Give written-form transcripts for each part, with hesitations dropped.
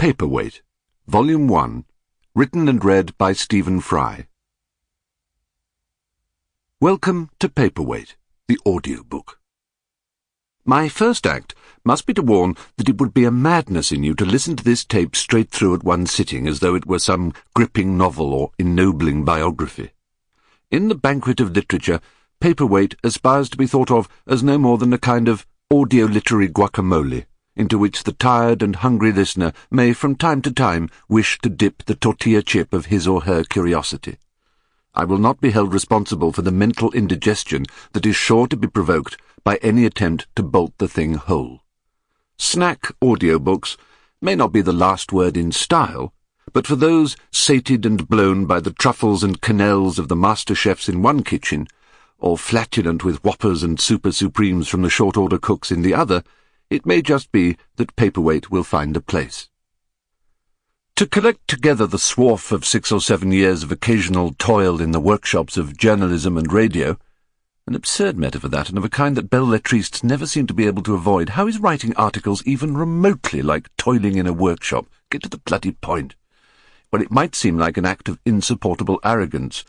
Paperweight, Volume 1, written and read by Stephen Fry. Welcome to Paperweight, the audiobook. My first act must be to warn that it would be a madness in you to listen to this tape straight through at one sitting as though it were some gripping novel or ennobling biography. In the banquet of literature, Paperweight aspires to be thought of as no more than a kind of audio-literary guacamole, into which the tired and hungry listener may from time to time wish to dip the tortilla chip of his or her curiosity. I will not be held responsible for the mental indigestion that is sure to be provoked by any attempt to bolt the thing whole. Snack audiobooks may not be the last word in style, but for those sated and blown by the truffles and quenelles of the master chefs in one kitchen, or flatulent with whoppers and super supremes from the short-order cooks in the other, it may just be that Paperweight will find a place. To collect together the swarf of 6 or 7 years of occasional toil in the workshops of journalism and radio, an absurd metaphor that, and of a kind that belletristes never seem to be able to avoid. How is writing articles even remotely like toiling in a workshop? Get to the bloody point. Well, it might seem like an act of insupportable arrogance.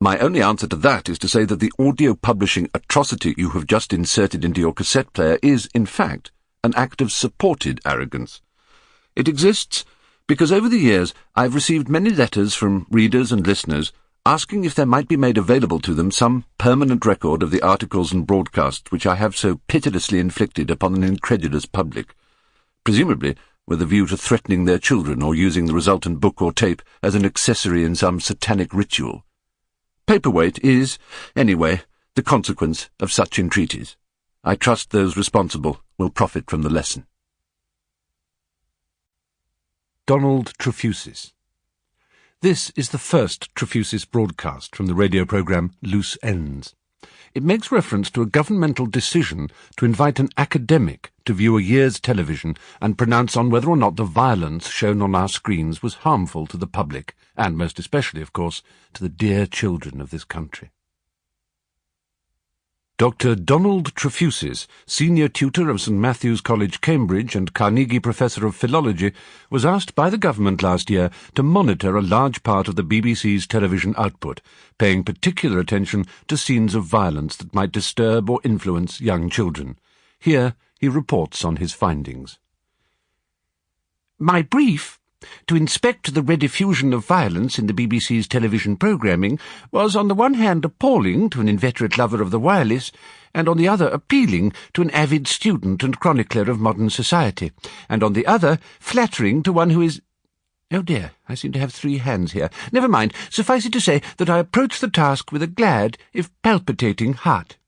My only answer to that is to say that the audio publishing atrocity you have just inserted into your cassette player is, in fact, an act of supported arrogance. It exists because over the years I've received many letters from readers and listeners asking if there might be made available to them some permanent record of the articles and broadcasts which I have so pitilessly inflicted upon an incredulous public, presumably with a view to threatening their children or using the resultant book or tape as an accessory in some satanic ritual. Paperweight is, anyway, the consequence of such entreaties. I trust those responsible will profit from the lesson. Donald Trefusis. This is the first Trefusis broadcast from the radio programme Loose Ends. It makes reference to a governmental decision to invite an academic to view a year's television and pronounce on whether or not the violence shown on our screens was harmful to the public, and most especially, of course, to the dear children of this country. Dr. Donald Trefusis, senior tutor of St. Matthew's College, Cambridge, and Carnegie Professor of Philology, was asked by the government last year to monitor a large part of the BBC's television output, paying particular attention to scenes of violence that might disturb or influence young children. Here he reports on his findings. My brief, to inspect the rediffusion of violence in the BBC's television programming, was on the one hand appalling to an inveterate lover of the wireless, and on the other appealing to an avid student and chronicler of modern society, and on the other flattering to one who is— Oh dear, I seem to have 3 hands here. Never mind, suffice it to say that I approached the task with a glad, if palpitating, heart.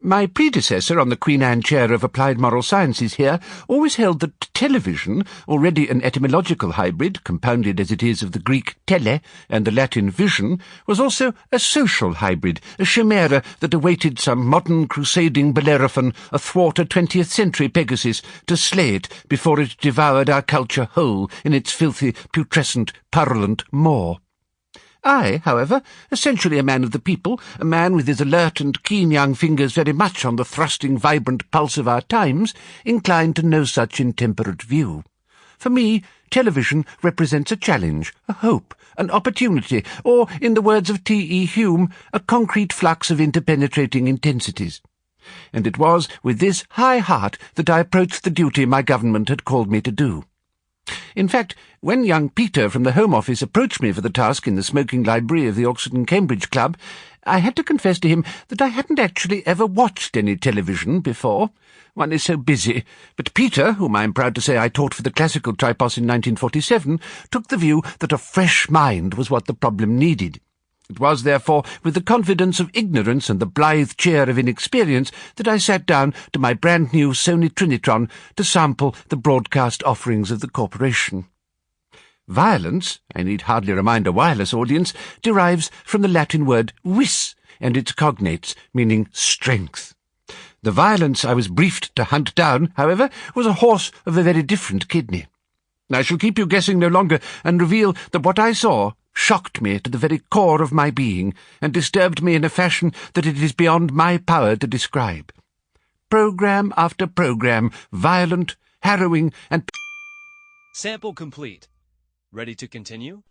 My predecessor on the Queen Anne Chair of Applied Moral Sciences here always held that television, already an etymological hybrid, compounded as it is of the Greek tele and the Latin vision, was also a social hybrid, a chimera that awaited some modern crusading Bellerophon athwart a 20th century Pegasus to slay it before it devoured our culture whole in its filthy, putrescent, purulent maw. I, however, essentially a man of the people, a man with his alert and keen young fingers very much on the thrusting, vibrant pulse of our times, inclined to no such intemperate view. For me, television represents a challenge, a hope, an opportunity, or, in the words of T.E. Hume, a concrete flux of interpenetrating intensities. And it was with this high heart that I approached the duty my government had called me to do. In fact, when young Peter from the Home Office approached me for the task in the smoking library of the Oxford and Cambridge Club, I had to confess to him that I hadn't actually ever watched any television before. One is so busy. But Peter, whom I am proud to say I taught for the classical tripos in 1947, took the view that a fresh mind was what the problem needed. It was, therefore, with the confidence of ignorance and the blithe cheer of inexperience that I sat down to my brand-new Sony Trinitron to sample the broadcast offerings of the corporation. Violence, I need hardly remind a wireless audience, derives from the Latin word vis and its cognates, meaning strength. The violence I was briefed to hunt down, however, was a horse of a very different kidney. I shall keep you guessing no longer and reveal that what I saw shocked me to the very core of my being, and disturbed me in a fashion that it is beyond my power to describe. Programme after programme, violent, harrowing, and Sample complete. Ready to continue?